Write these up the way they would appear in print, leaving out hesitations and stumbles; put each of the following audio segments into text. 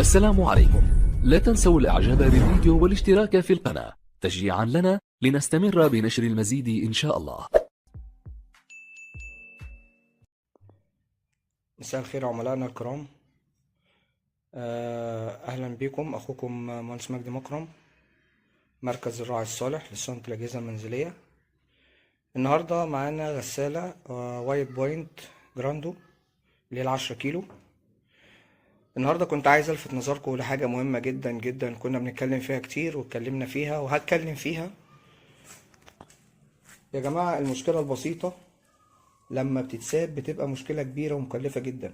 السلام عليكم. لا تنسوا الاعجاب بالفيديو والاشتراك في القناة تشجيعا لنا لنستمر بنشر المزيد ان شاء الله. مساء الخير عملائنا الكرام. اهلا بكم. اخوكم مهندس مجدي مكرم، مركز الراعي الصالح لصيانة الاجهزة المنزلية. النهاردة معانا غسالة وايت بوينت جراندو اللي هي 10 كيلو. النهاردة كنت عايز الفت نظركم لحاجة مهمة جدا جدا كنا بنتكلم فيها كتير واتكلمنا فيها وهتكلم فيها. يا جماعة، المشكلة البسيطة لما بتتساب بتبقى مشكلة كبيرة ومكلفة جدا.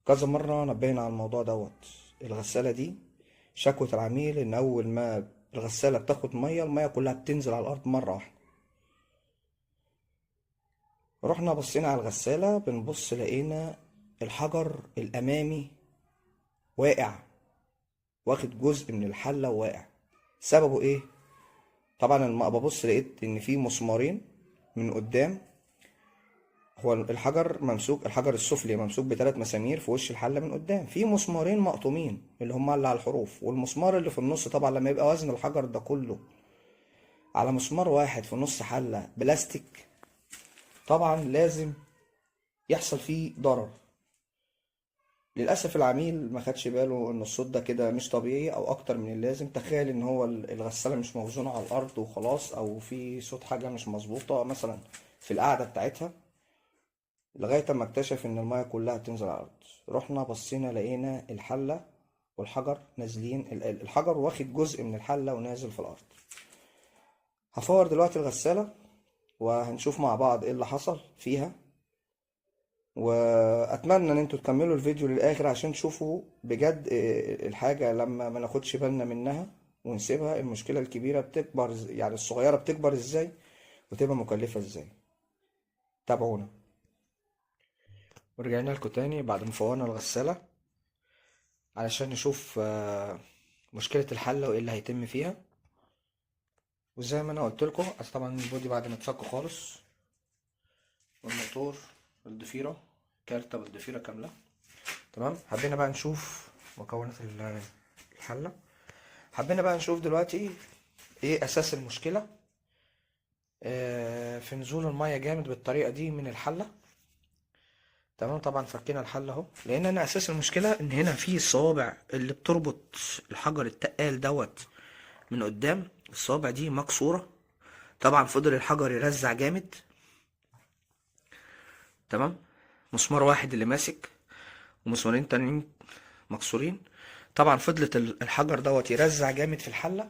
كذا مرة نبهنا على الموضوع دوت. الغسالة دي شكوى العميل ان اول ما الغسالة بتاخد مية المية كلها بتنزل على الارض مرة واحدة. رحنا بصينا على الغسالة، بنبص لقينا الحجر الامامي واقع، واخد جزء من الحلة وواقع. سببه ايه؟ طبعا لما ببص لقيت ان في مسمارين من قدام. هو الحجر ممسوك، الحجر السفلي ممسوك بثلاث مسامير في وش الحله من قدام، في مسمارين مقطومين اللي هم اللي على الحروف، والمسمار اللي في النص طبعا لما يبقى وزن الحجر ده كله على مسمار واحد في نص حله بلاستيك طبعا لازم يحصل فيه ضرر. للاسف العميل ما خدش باله ان الصوت ده كده مش طبيعي او اكتر من اللازم. تخيل ان هو الغساله مش موزونه على الارض وخلاص، او في صوت حاجه مش مظبوطه مثلا في القعده بتاعتها، لغاية ما اكتشف ان المياه كلها بتنزل على الارض. رحنا بصينا لقينا الحلة والحجر نازلين، الحجر واخد جزء من الحلة ونازل في الارض. هفور دلوقتي الغسالة وهنشوف مع بعض ايه اللي حصل فيها، واتمنى ان انتوا تكملوا الفيديو للاخر عشان تشوفوا بجد الحاجة لما ما ناخدش بالنا منها ونسيبها المشكلة الكبيرة بتكبر، يعني الصغيرة بتكبر ازاي وتبقى مكلفة ازاي. تابعونا. ورجعنا لكم تاني بعد ما فورنا الغسالة علشان نشوف مشكلة الحلة وايه اللي هيتم فيها. وزي ما انا قلت لكم، طبعا البودي بعد ما اتفك خالص والموتور الضفيرة كارتة بالضفيرة كاملة تمام. حبينا بقى نشوف مكونات الحلة. حبينا بقى نشوف دلوقتي ايه اساس المشكلة في نزول المية جامد بالطريقة دي من الحلة. تمام. طبعا فكينا الحل اهو، لان انا اساس المشكله ان هنا في الصوابع اللي بتربط الحجر التقال دوت من قدام، الصوابع دي مكسوره. طبعا فضل الحجر يرزع جامد. تمام. مسمار واحد اللي ماسك ومسمارين تانيين مكسورين. طبعا فضلت الحجر دوت يرزع جامد في الحله.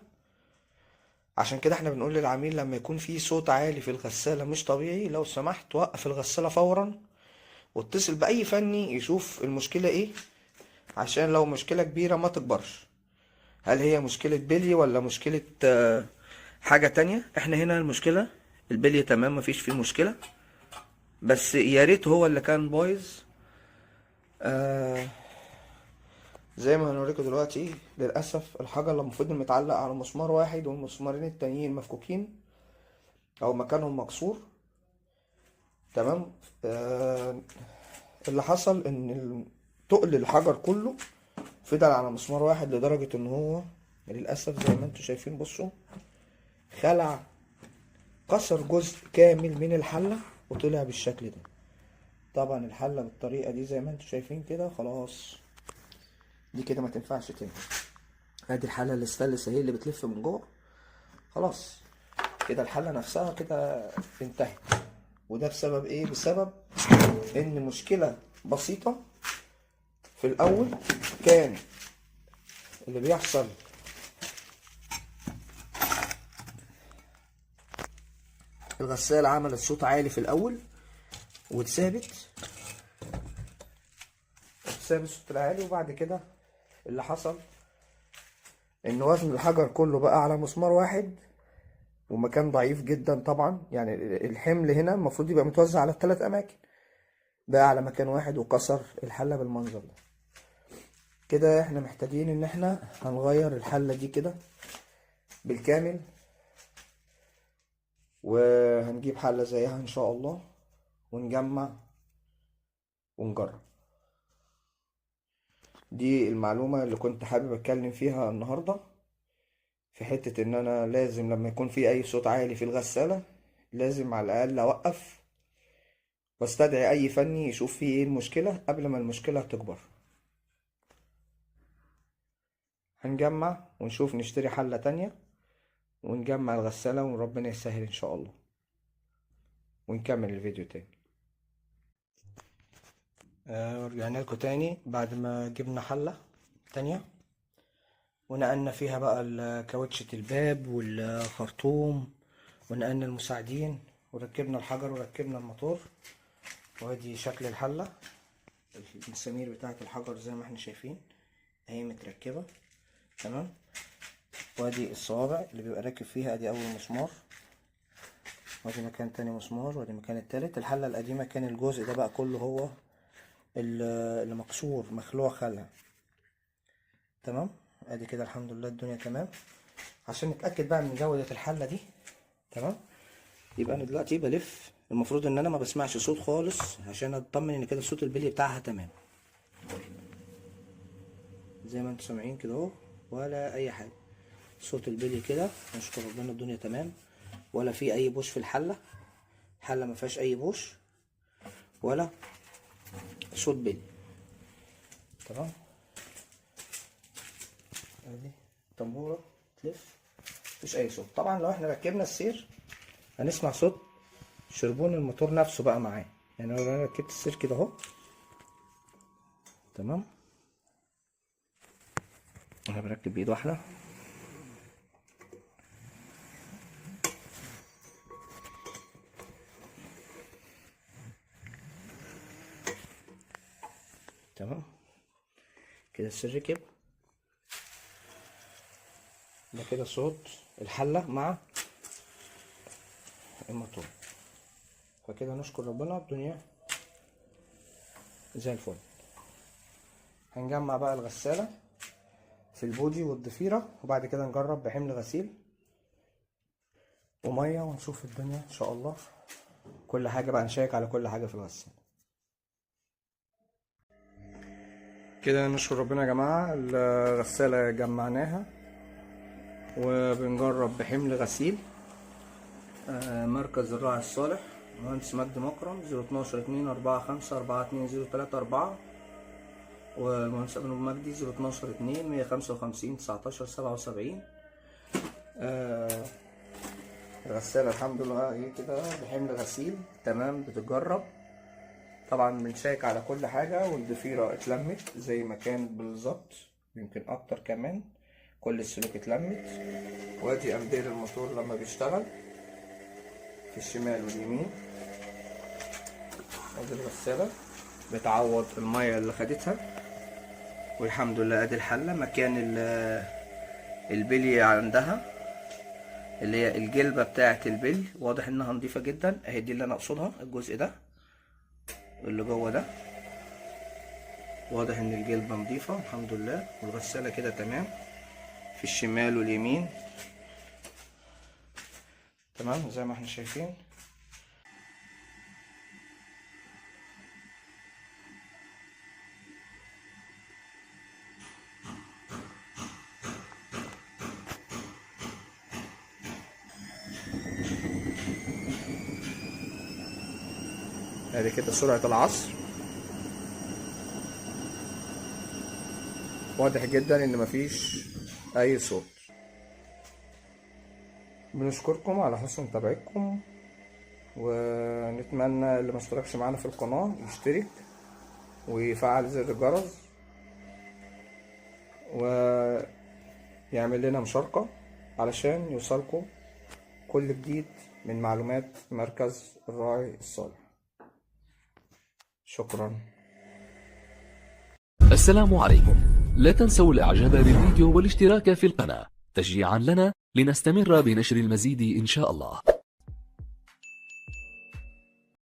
عشان كده احنا بنقول للعميل لما يكون في صوت عالي في الغساله مش طبيعي، لو سمحت وقف الغساله فورا واتصل باي فني يشوف المشكله ايه، عشان لو مشكلة كبيرة ما تكبرش. هل هي مشكلة بلي ولا مشكلة حاجة تانية؟ احنا هنا المشكلة البلي تمام، مفيش فيه مشكلة، بس يا ريت هو اللي كان بايظ. آه زي ما هنوريكم دلوقتي، للأسف الحجر لما فضل متعلق على مسمار واحد والمسمارين التانيين مفكوكين أو مكانهم مكسور. تمام. اللي حصل إن تقل الحجر كله فضل على مسمار واحد لدرجة إن هو للأسف زي ما انتوا شايفين، بصوا، خلع، كسر جزء كامل من الحلة وطلع بالشكل ده. طبعا الحلة بالطريقة دي زي ما انتوا شايفين كده خلاص، دي كده ما تنفعش تاني. ادي الحلة الاستانلس اهي اللي بتلف من جوه، خلاص كده الحلة نفسها كده انتهت. وده بسبب ايه؟ بسبب ان مشكلة بسيطة في الاول كان اللي بيحصل الغسالة عملت صوت عالي في الاول واتثابت الصوت العالي، وبعد كده اللي حصل ان وزن الحجر كله بقى على مسمار واحد ومكان ضعيف جدا. طبعا يعني الحمل هنا المفروض يبقى متوزع على الثلاث اماكن، بقى على مكان واحد وكسر الحلة بالمنظر ده. كده احنا محتاجين ان احنا هنغير الحلة دي كده بالكامل، وهنجيب حلة زيها ان شاء الله ونجمع ونجرب. دي المعلومة اللي كنت حابب اتكلم فيها النهاردة، في حتة ان انا لازم لما يكون في اي صوت عالي في الغسالة لازم على الاقل اوقف واستدعي اي فني يشوف فيه ايه المشكلة قبل ما المشكلة تكبر. هنجمع ونشوف نشتري حلة تانية ونجمع الغسالة وربنا يسهل ان شاء الله، ونكمل الفيديو تاني. رجعنا لكم تاني بعد ما جبنا حلة تانية ونقلنا فيها بقى كاوتشة الباب والخرطوم ونقلنا المساعدين وركبنا الحجر وركبنا الموتور. وادي شكل الحلة، المسامير بتاعة الحجر زي ما احنا شايفين اهي متركبة تمام. وادي الصوابع اللي بيبقى راكب فيها، ادي اول مسمار، وادي مكان تاني مسمار، وادي مكان التالت. الحلة القديمة كان الجزء ده بقى كله هو اللي مكسور مخلوع خلع تمام. ادي كده الحمد لله الدنيا تمام. عشان نتأكد بقى من جودة الحلة دي تمام، يبقى انا دلوقتي بلف. المفروض ان انا ما بسمعش صوت خالص عشان اطمن ان كده صوت البلي بتاعها تمام، زي ما انتم سامعين كده اهو، ولا اي حاجه. صوت البلي كده نشكر ربنا الدنيا تمام، ولا في اي بوش في الحله. الحله ما فيهاش اي بوش ولا صوت بلي تمام. ادي طنبوره تلف مفيش اي صوت. طبعا لو احنا ركبنا السير هنسمع صوت شربون الموتور نفسه بقى معاه. يعني لو انا ركبت السير كده اهو تمام، انا بركب بايد واحده تمام كده. السير ركب، ده كده صوت الحله مع الموتور. فكده نشكر ربنا الدنيا زي الفل. هنجمع بقى الغسالة في البودي والضفيرة، وبعد كده نجرب بحمل غسيل ومية ونشوف الدنيا ان شاء الله. كل حاجة بقى نشيك على كل حاجة في الغسالة. كده نشكر ربنا يا جماعة، الغسالة جمعناها وبنجرب بحمل غسيل. مركز الراعي الصالح مهندس مجدي مكرم 012-245-42034، والمهندس ابن مجدي 012-2-155-19-77. الغسالة الحمد لله ايه كده بحمل غسيل تمام بتتجرب. طبعا بنشيك على كل حاجة، والضفيرة اتلمت زي ما كانت بالظبط، يمكن اكتر كمان. كل السلوك اتلمت. وادي امدير الموتور لما بيشتغل في الشمال واليمين. ادي الغسالة بتعوض المية اللي خدتها، والحمد لله. ادي الحلة مكان البلي عندها، اللي هي الجلبة بتاعة البلي، واضح انها نظيفة جدا اهي. دي اللي انا اقصدها، الجزء ده اللي جوه ده واضح ان الجلبة نظيفة الحمد لله. والغسالة كده تمام في الشمال واليمين تمام زي ما احنا شايفين. ادي كده سرعة العصر، واضح جدا ان مفيش اي صوت. بنشكركم على حسن متابعتكم، ونتمنى اللي ما اشتركش معانا في القناة يشترك ويفعل زر الجرس ويعمل لنا مشاركة علشان يوصلكم كل جديد من معلومات مركز الراعي الصالح. شكرا. السلام عليكم. لا تنسوا الاعجاب بالفيديو والاشتراك في القناة تشجيعا لنا لنستمر بنشر المزيد إن شاء الله.